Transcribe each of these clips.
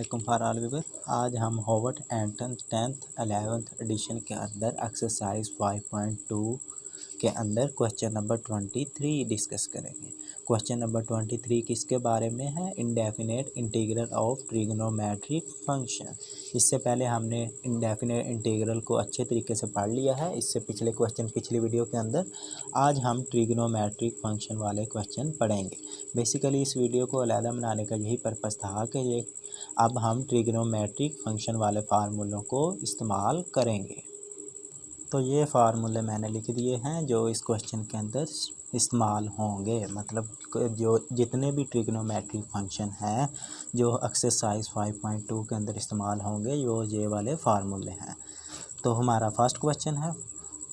वालेकुम for all viewer. आज हम होवर्ड एंटन 10th 11th एडिशन के अंदर एक्सरसाइज 5.2 के अंदर क्वेश्चन नंबर 23 डिस्कस करेंगे। क्वेश्चन नंबर 23 किसके बारे में है? Indefinite integral of trigonometric function. इससे पहले हमने इंडेफिनेट इंटीग्रल को अच्छे तरीके से पढ़ लिया है, इससे पिछले क्वेश्चन पिछली वीडियो के अंदर। आज हम ट्रिग्नोमेट्रिक फंक्शन वाले क्वेश्चन पढ़ेंगे। बेसिकली इस वीडियो को अलग बनाने का यही पर्पस था कि ये अब हम ट्रिग्नोमेट्रिक फंक्शन वाले फार्मूलों को इस्तेमाल करेंगे। तो ये फार्मूले मैंने लिख दिए हैं जो इस क्वेश्चन के अंदर इस्तेमाल होंगे, मतलब जो जितने भी ट्रिग्नोमेट्रिक फंक्शन हैं जो एक्सरसाइज 5.2 के अंदर इस्तेमाल होंगे ये वाले फार्मूले हैं। तो हमारा फर्स्ट क्वेश्चन है,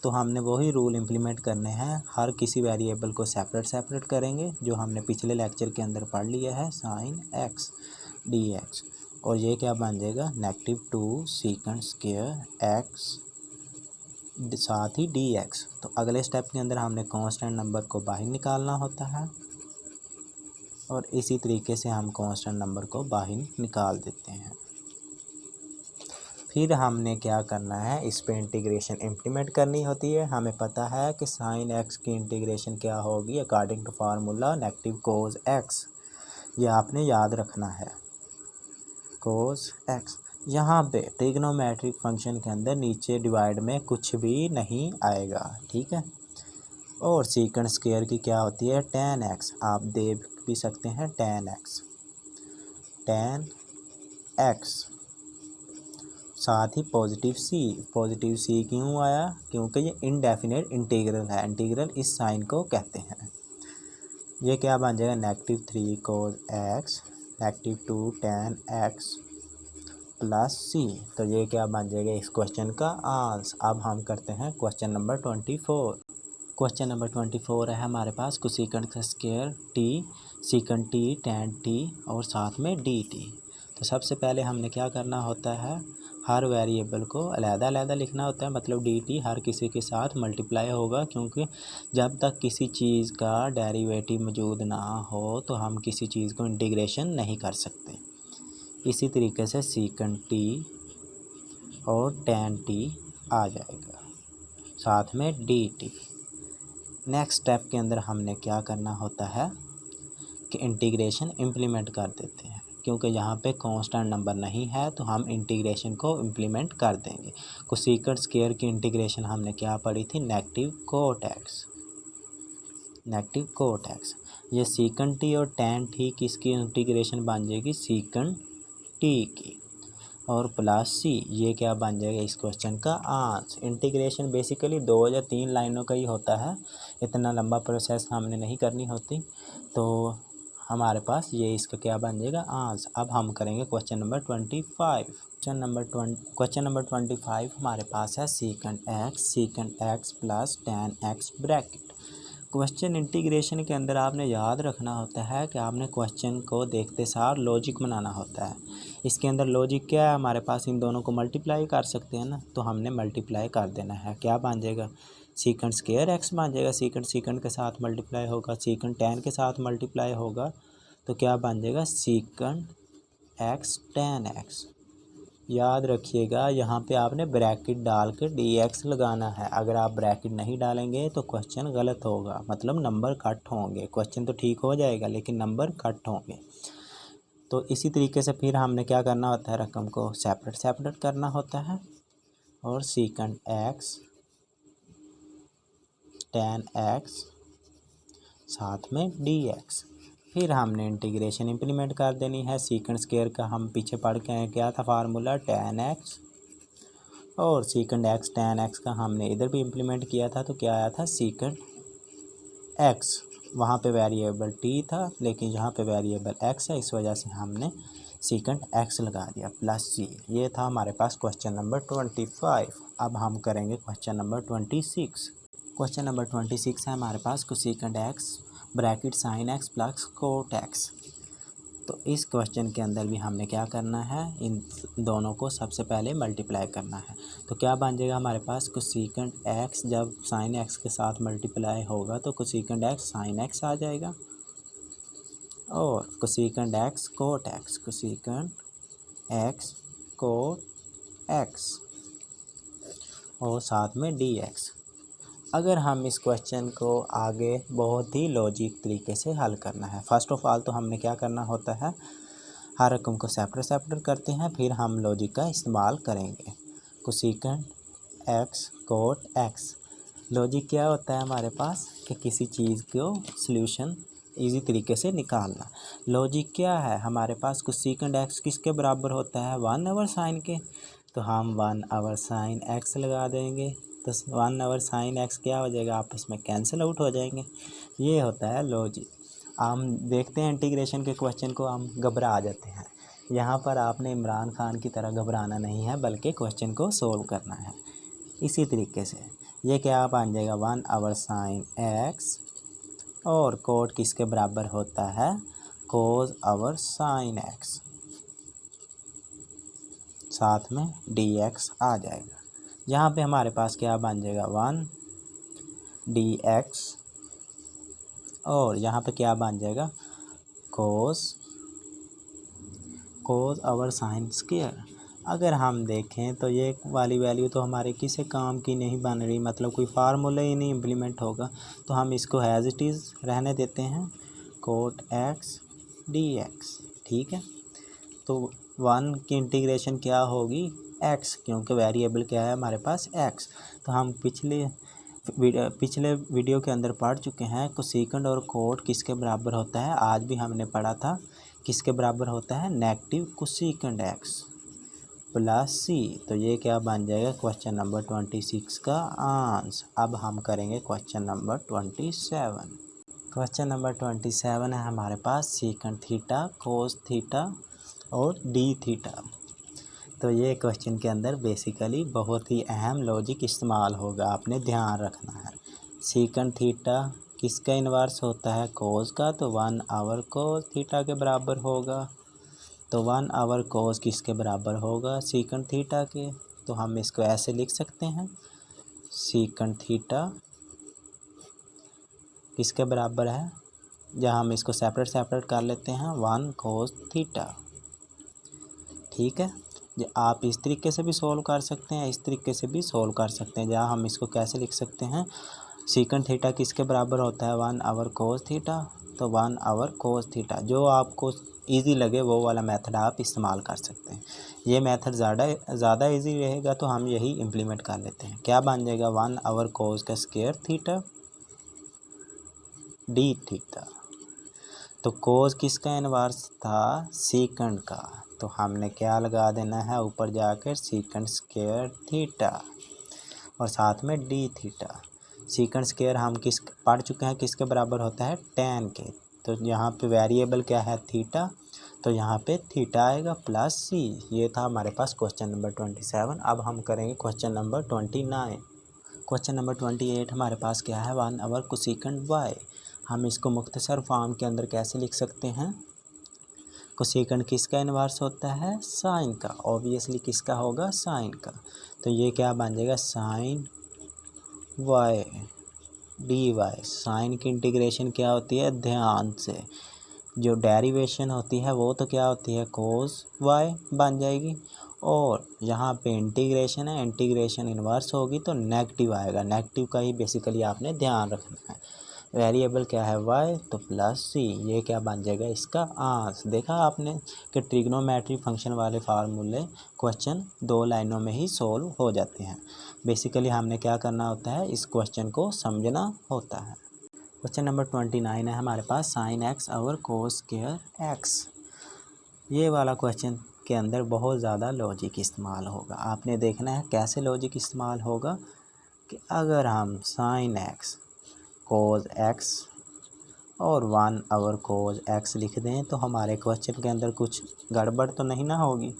तो हमने वही रूल इम्प्लीमेंट करने हैं। हर किसी वेरिएबल को सेपरेट करेंगे जो हमने पिछले लेक्चर के अंदर पढ़ लिया है, साइन एक्स डी एक्स। और ये क्या बन जाएगा? -2 सीकंड स्क्वायर एक्स साथ ही डी एक्स। तो अगले स्टेप के अंदर हमने कांस्टेंट नंबर को बाहर निकालना होता है और इसी तरीके से हम कांस्टेंट नंबर को बाहर निकाल देते हैं। फिर हमने क्या करना है, इस पे इंटीग्रेशन इम्प्लीमेंट करनी होती है। हमें पता है कि साइन एक्स की इंटीग्रेशन क्या होगी according to formula negative cos x. ये आपने याद रखना है, कोस एक्स। यहाँ पे ट्रिग्नोमेट्रिक फंक्शन के अंदर नीचे डिवाइड में कुछ भी नहीं आएगा, ठीक है। और सीकंड स्क्वायर की क्या होती है? tan x। आप दे भी सकते हैं tan x साथ ही पॉजिटिव सी क्यों आया? क्योंकि ये इनडेफिनेट इंटीग्रल है। इंटीग्रल इस साइन को कहते हैं। ये क्या बन जाएगा? -3 cos x -2 tan x plus C. तो ये क्या बन जाएगा इस क्वेश्चन का आंसर। अब हम करते हैं क्वेश्चन नंबर 24। क्वेश्चन नंबर 24 है हमारे पास कोसेकंड का square T secant T tan T और साथ में डी टी। तो सबसे पहले हमने क्या करना होता है, हर वेरिएबल को अलग-अलग लिखना होता है। मतलब डी टी हर किसी के साथ मल्टीप्लाई होगा, क्योंकि जब तक किसी चीज़ का डेरिवेटिव मौजूद ना हो तो हम किसी चीज़ को इंटीग्रेशन नहीं कर सकते। इसी तरीके से सीकंड टी और tan टी आ जाएगा, साथ में डी टी। नेक्स्ट स्टेप के अंदर हमने क्या करना होता है कि इंटीग्रेशन इम्प्लीमेंट कर देते हैं। क्योंकि यहाँ पे कांस्टेंट नंबर नहीं है तो हम इंटीग्रेशन को इम्प्लीमेंट कर देंगे। कोसेकंड स्क्वायर की इंटीग्रेशन हमने क्या पढ़ी थी? Negative cot x. ये सीकंड टी और tan टी किसकी इंटीग्रेशन बन जाएगी? सीकंड टी की। और प्लस सी, ये क्या बन जाएगा इस क्वेश्चन का आंसर। इंटीग्रेशन बेसिकली 2 या 3 लाइनों का ही होता है, इतना लंबा प्रोसेस हमने नहीं करनी होती। तो हमारे पास ये इसका क्या बन जाएगा आंसर। अब हम करेंगे क्वेश्चन नंबर 25। क्वेश्चन नंबर 25 हमारे पास है secant x plus tan x bracket. Question integration के अंदर आपने याद रखना होता है कि आपने क्वेश्चन को देखते सार लॉजिक बनाना होता है। इसके अंदर लॉजिक क्या है हमारे पास? इन दोनों को मल्टीप्लाई कर सकते हैं ना, तो हमने मल्टीप्लाई कर देना है। क्या बन जाएगा? सीकंड स्क्वायर एक्स बन जाएगा। सीकंड के साथ मल्टीप्लाई होगा, सीकंड tan के साथ मल्टीप्लाई होगा, तो क्या बन जाएगा? Secant x tan x। याद रखिएगा यहाँ पे आपने ब्रैकेट डाल के dx लगाना है। अगर आप ब्रैकेट नहीं डालेंगे तो क्वेश्चन गलत होगा, मतलब नंबर कट होंगे। क्वेश्चन तो ठीक हो जाएगा लेकिन नंबर कट होंगे। तो इसी तरीके से फिर हमने क्या करना होता है, रकम को सेपरेट करना होता है। और सीकंड एक्स tan x साथ में dx। फिर हमने इंटीग्रेशन इम्प्लीमेंट कर देनी है। सीकंड स्क्वायर का हम पीछे पढ़ के आए, क्या था फार्मूला? tan x। और सीकंड एक्स tan x का हमने इधर भी इम्प्लीमेंट किया था, तो क्या आया था? Secant x। वहाँ पे वेरिएबल t था लेकिन यहाँ पे वेरिएबल x है, इस वजह से हमने सीकंड x लगा दिया प्लस c। ये था हमारे पास क्वेश्चन नंबर 25। अब हम करेंगे क्वेश्चन नंबर 26। क्वेश्चन नंबर 26 है हमारे पास cosecant x bracket sine x plus cot x. तो इस क्वेश्चन के अंदर भी हमने क्या करना है, इन दोनों को सबसे पहले मल्टीप्लाई करना है। तो क्या बन जाएगा हमारे पास? कोसेकंड एक्स जब साइन एक्स के साथ मल्टीप्लाई होगा तो कोसेकंड एक्स साइन एक्स आ जाएगा, और cosecant x cot x. Cosecant x cot x और साथ में डी एक्स। अगर हम इस क्वेश्चन को आगे बहुत ही लॉजिक तरीके से हल करना है, फर्स्ट ऑफ ऑल तो हमने क्या करना होता है, हर रकम को सेपरेट करते हैं, फिर हम लॉजिक का इस्तेमाल करेंगे। Cosecant x cot x, logic क्या होता है हमारे पास कि किसी चीज़ को सॉल्यूशन इजी तरीके से निकालना। लॉजिक क्या है हमारे पास, कोसेकेंट एक्स किसके बराबर होता है, 1/sin के, तो हम 1/sin एक्स लगा देंगे, तो 1/sin एक्स क्या हो जाएगा, आपस में कैंसिल आउट हो जाएंगे। ये होता है लॉजिक। हम देखते हैं इंटीग्रेशन के क्वेश्चन को, हम घबरा जाते हैं। यहाँ पर आपने इमरान खान की तरह घबराना नहीं है, बल्कि क्वेश्चन को सोल्व करना है। इसी तरीके से ये क्या बन जाएगा, 1/sin एक्स और कोट किसके बराबर होता है, cos/sin एक्स, साथ में dx आ जाएगा। यहाँ पे हमारे पास क्या बन जाएगा, 1 dx और यहाँ पे क्या बन जाएगा, cos/sin स्क्वायर। अगर हम देखें तो ये वाली वैल्यू तो हमारे किसी काम की नहीं बन रही, मतलब कोई फार्मूला ही नहीं इम्प्लीमेंट होगा, तो हम इसको एज इट इज़ रहने देते हैं, कोट एक्स dx। ठीक है, तो 1 की इंटीग्रेशन क्या होगी, x, क्योंकि वेरिएबल क्या है हमारे पास x। तो हम पिछले वीडियो के अंदर पढ़ चुके हैं कोसेकेंट और कोट किसके बराबर होता है, आज भी हमने पढ़ा था किसके बराबर होता है, negative cosecant x plus C. तो ये क्या बन जाएगा, क्वेश्चन नंबर 26 का आंसर। अब हम करेंगे क्वेश्चन नंबर 27। क्वेश्चन नंबर 27 है हमारे पास, सेकंड थीटा कोस थीटा और डी थीटा। तो ये क्वेश्चन के अंदर बेसिकली बहुत ही अहम लॉजिक इस्तेमाल होगा, आपने ध्यान रखना है। सेकंड थीटा किसका इन्वर्स होता है, कोस का, तो 1/cos थीटा के बराबर होगा। तो 1/cos किसके बराबर होगा, सेकंड थीटा के। तो हम इसको ऐसे लिख सकते हैं, सेकंड थीटा किसके बराबर है, जहाँ हम इसको सेपरेट कर लेते हैं, 1/cos थीटा। ठीक है, आप इस तरीके से भी सोल्व कर सकते हैं, इस तरीके से भी सोल्व कर सकते हैं। जहाँ हम इसको कैसे लिख सकते हैं, सेकंड थीटा किसके बराबर होता है, 1/cos थीटा, तो 1/cos थीटा। जो आपको इजी लगे वो वाला मेथड आप इस्तेमाल कर सकते हैं। ये मेथड ज़्यादा इजी रहेगा, तो हम यही इम्प्लीमेंट कर लेते हैं। क्या बन जाएगा, 1/cos का स्क्वायर थीटा डी थीटा। तो कोस किसका इन्वर्स था, सेकंड का, तो हमने क्या लगा देना है ऊपर जाकर, सेकंड स्क्वायर थीटा और साथ में डी थीटा। सेकंड स्क्वायर हम किस पढ़ चुके हैं किसके बराबर होता है, tan के। तो यहाँ पे वेरिएबल क्या है, थीटा, तो यहाँ पे थीटा आएगा प्लस सी। ये था हमारे पास क्वेश्चन नंबर 27। अब हम करेंगे क्वेश्चन नंबर 29। क्वेश्चन नंबर 28 हमारे पास क्या है, 1/cosecant y। हम इसको मुख्तसर फॉर्म के अंदर कैसे लिख सकते हैं, कोसेकेंट किसका इन्वर्स होता है, साइन का, ऑब्वियसली किसका होगा, साइन का। तो ये क्या बन जाएगा, sine y d y. Sine की इंटीग्रेशन क्या होती है, ध्यान से, जो डेरिवेशन होती है वो तो क्या होती है, कोस वाई बन जाएगी, और यहाँ पे इंटीग्रेशन है, इंटीग्रेशन इन्वर्स होगी तो नेगेटिव आएगा। नेगेटिव का ही बेसिकली आपने ध्यान रखना है। वेरिएबल क्या है, y, तो प्लस सी। ये क्या बन जाएगा, इसका आंसर। देखा आपने कि ट्रिग्नोमेट्री फंक्शन वाले फार्मूले क्वेश्चन 2 लाइनों में ही सोल्व हो जाते हैं। बेसिकली हमने क्या करना होता है, इस क्वेश्चन को समझना होता है। क्वेश्चन नंबर 29 है हमारे पास, साइन एक्स और कोस स्क्वायर एक्स। ये वाला क्वेश्चन के अंदर बहुत ज़्यादा लॉजिक इस्तेमाल होगा। आपने देखना है कैसे लॉजिक इस्तेमाल होगा, कि अगर हम साइन एक्स कोस एक्स और 1/cos x लिख दें, तो हमारे क्वेश्चन के अंदर कुछ गड़बड़ तो नहीं ना होगी,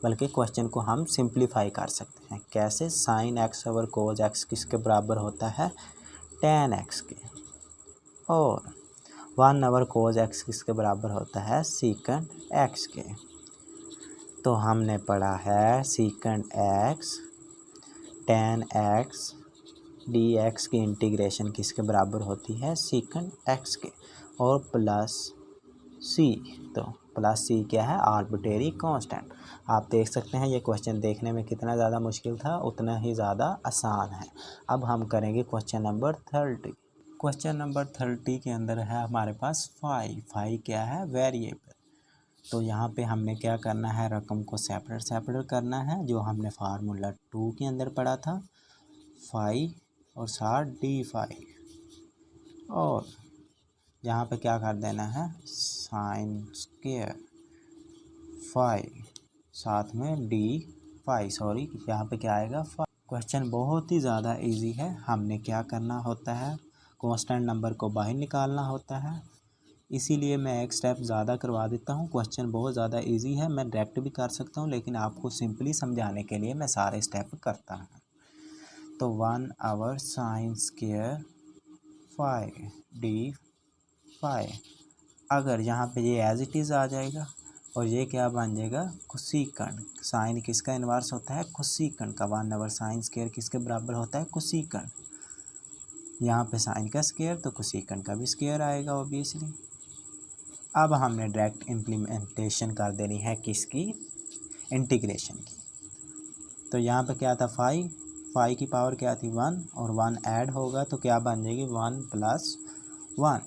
बल्कि क्वेश्चन को हम सिंप्लीफाई कर सकते हैं। कैसे, साइन x/cos x किसके बराबर होता है, tan x के, और 1/cos x किसके बराबर होता है, सेकंड x के। तो हमने पढ़ा है second x tan x dx की इंटीग्रेशन किसके बराबर होती है, सेकंड x के, और प्लस c। तो प्लस सी क्या है, आर्बिट्रेरी कांस्टेंट। आप देख सकते हैं ये क्वेश्चन देखने में कितना ज़्यादा मुश्किल था, उतना ही ज़्यादा आसान है। अब हम करेंगे क्वेश्चन नंबर 30। क्वेश्चन नंबर 30 के अंदर है हमारे पास फाई क्या है, वेरिएबल। तो यहाँ पे हमने क्या करना है, रकम को सेपरेट करना है, जो हमने फार्मूला 2 के अंदर पढ़ा था, फाई और साथ डी फाई, और यहाँ पे क्या कर देना है, साइन स्क्वायर फाई साथ में डी फाई, सॉरी यहाँ पे क्या आएगा, फाई। क्वेश्चन बहुत ही ज़्यादा इजी है। हमने क्या करना होता है, कांस्टेंट नंबर को बाहर निकालना होता है, इसीलिए मैं एक स्टेप ज़्यादा करवा देता हूँ। क्वेश्चन बहुत ज़्यादा इजी है, मैं डायरेक्ट भी कर सकता हूँ, लेकिन आपको सिंपली समझाने के लिए मैं सारे स्टेप करता हूँ। तो 1 over sine square phi d phi, अगर यहाँ पे ये एज इट इज़ आ जाएगा और ये क्या बन जाएगा, कोसेकंड। साइन किसका इन्वर्स होता है, कोसेकंड का। 1 आवर साइन स्क्वायर किसके बराबर होता है, कोसेकंड। यहाँ पे साइन का स्क्वायर तो कोसेकंड का भी स्क्वायर आएगा ऑब्वियसली। अब हमने डायरेक्ट इम्प्लीमेंटेशन कर देनी है किसकी, इंटीग्रेशन की। तो यहाँ पे क्या था, फाई की पावर क्या थी, 1, और 1 ऐड होगा तो क्या बन जाएगी, 1 + 1,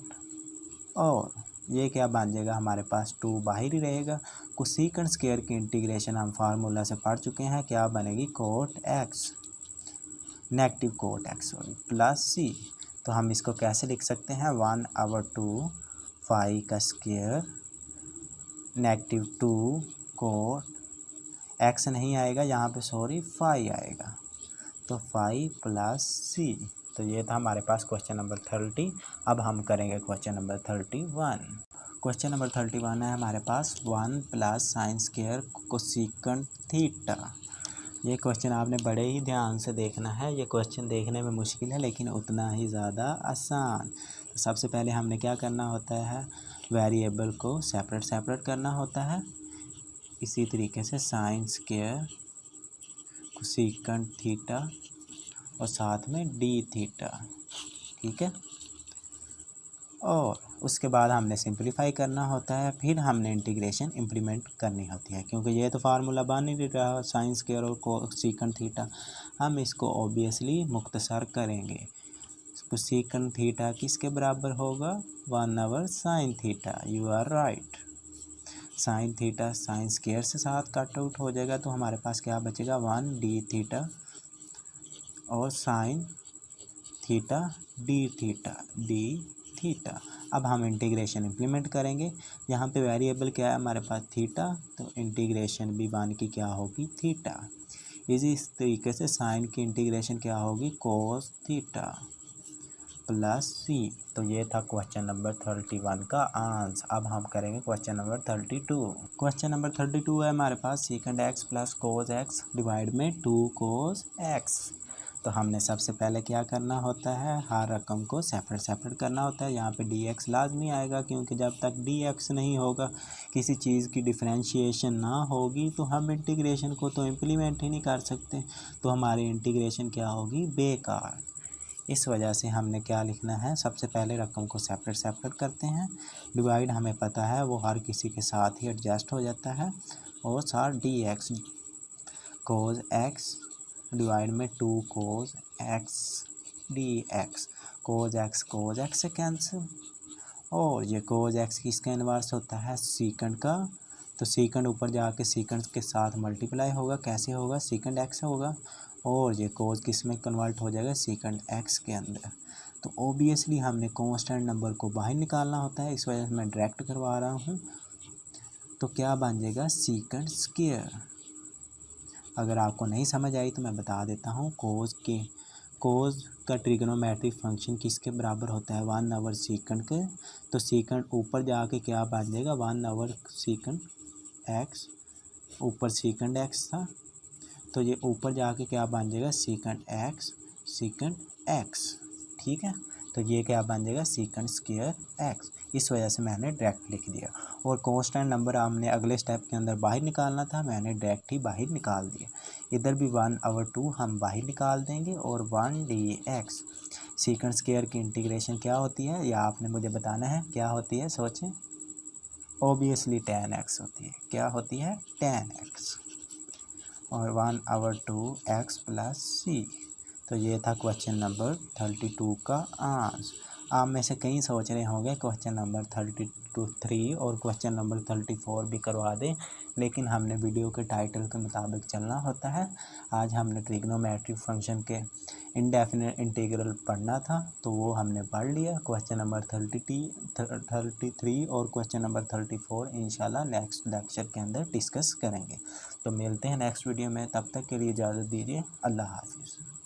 और ये क्या बन जाएगा हमारे पास, 2 बाहर ही रहेगा। कोसेकंड स्क्वायर की इंटीग्रेशन हम फार्मूला से पढ़ चुके हैं, क्या बनेगी, cot x, negative cot x plus C. तो हम इसको कैसे लिख सकते हैं, 1/2 फाई का स्क्वायर -2 कोट एक्स नहीं आएगा यहाँ पे, सॉरी फाई आएगा, तो फाई प्लस सी। तो ये था हमारे पास क्वेश्चन नंबर 30। अब हम करेंगे क्वेश्चन नंबर 31। क्वेश्चन नंबर 31 है हमारे पास, 1 + साइन स्क्वायर कोसेकंड थीटा। ये क्वेश्चन आपने बड़े ही ध्यान से देखना है। ये क्वेश्चन देखने में मुश्किल है लेकिन उतना ही ज़्यादा आसान। तो सबसे पहले हमने क्या करना होता है, वेरिएबल को सेपरेट करना होता है। इसी तरीके से साइन स्क्वायर कोसेकंड थीटा और साथ में डी थीटा, ठीक है। और उसके बाद हमने सिंपलीफाई करना होता है, फिर हमने इंटीग्रेशन इम्प्लीमेंट करनी होती है, क्योंकि ये तो फार्मूला बन ही रहा साइन स्क्वायर और कोसेकंड थीटा। हम इसको ऑब्वियसली मुख्तसर करेंगे। कोसेकंड थीटा किसके बराबर होगा, 1 sine theta, you are right. Sine theta sine square से साथ कट आउट हो जाएगा, तो हमारे पास क्या बचेगा, 1 डी थीटा और साइन थीटा डी थीटा। अब हम इंटीग्रेशन इम्प्लीमेंट करेंगे। यहाँ पे वेरिएबल क्या है हमारे पास, थीटा, तो इंटीग्रेशन भी 1 की क्या होगी, थीटा। इस तरीके से साइन की इंटीग्रेशन क्या होगी, कोस थीटा प्लस सी। तो ये था क्वेश्चन नंबर 31 का आंसर। अब हम करेंगे क्वेश्चन नंबर 32। क्वेश्चन नंबर 32 है हमारे पास, secant x plus cos x divide में 2 कोस एक्स। तो हमने सबसे पहले क्या करना होता है, हर रकम को सेपरेट करना होता है। यहाँ पे डी एक्स लाजमी आएगा, क्योंकि जब तक डी एक्स नहीं होगा, किसी चीज़ की डिफरेंशिएशन ना होगी, तो हम इंटीग्रेशन को तो इम्प्लीमेंट ही नहीं कर सकते। तो हमारी इंटीग्रेशन क्या होगी, बेकार। इस वजह से हमने क्या लिखना है, सबसे पहले रकम को सेपरेट करते हैं। डिवाइड हमें पता है वो हर किसी के साथ ही एडजस्ट हो जाता है, और साथ D x cos x divide में 2 cos x D x. Cos x से कैंसिल, और ये कोज एक्स किसका इन्वर्स होता है, सीकंड का। तो सीकंड ऊपर जाके सीकंड के साथ मल्टीप्लाई होगा, कैसे होगा, सीकंड एक्स होगा, और ये कोज किस में कन्वर्ट हो जाएगा, सीकंड एक्स के अंदर। तो ओबियसली हमने कांस्टेंट नंबर को बाहर निकालना होता है, इस वजह से मैं डायरेक्ट करवा रहा हूँ। तो क्या बन जाएगा, सीकंड स्क्वायर। अगर आपको नहीं समझ आई तो मैं बता देता हूँ, कोज का ट्रिग्नोमेट्रिक फंक्शन किसके बराबर होता है, 1 सीकंड के। तो सीकंड ऊपर जाके क्या बन जाएगा, 1 सीकंड एक्स, ऊपर सीकंड एक्स था, तो ये ऊपर जाके क्या बन जाएगा, सीकंड एक्स, ठीक है। तो ये क्या बन जाएगा, सीकंड स्क्वायर एक्स। इस वजह से मैंने डायरेक्ट लिख दिया। और कांस्टेंट नंबर हमने अगले स्टेप के अंदर बाहर निकालना था, मैंने डायरेक्ट ही बाहर निकाल दिया। इधर भी 1/2 हम बाहर निकाल देंगे, और 1 डी एक्स। सीकंड स्क्वायर की इंटीग्रेशन क्या होती है, या आपने मुझे बताना है क्या होती है, सोचें। ऑब्वियसली tan x होती है। क्या होती है? tan x। और 1/2 x प्लस सी। तो ये था क्वेश्चन नंबर 32 का आंसर। आप में से कई सोच रहे होंगे क्वेश्चन नंबर 33 और क्वेश्चन नंबर 34 भी करवा दें, लेकिन हमने वीडियो के टाइटल के मुताबिक चलना होता है। आज हमने ट्रिग्नोमेट्रिक फंक्शन के इंडेफिनिट इंटीग्रल पढ़ना था, तो वो हमने पढ़ लिया। क्वेश्चन नंबर 33 और क्वेश्चन नंबर 34 इंशाल्लाह नेक्स्ट लेक्चर के अंदर डिस्कस करेंगे। तो मिलते हैं नेक्स्ट वीडियो में, तब तक के लिए इजाज़त दीजिए। अल्लाह हाफिज़।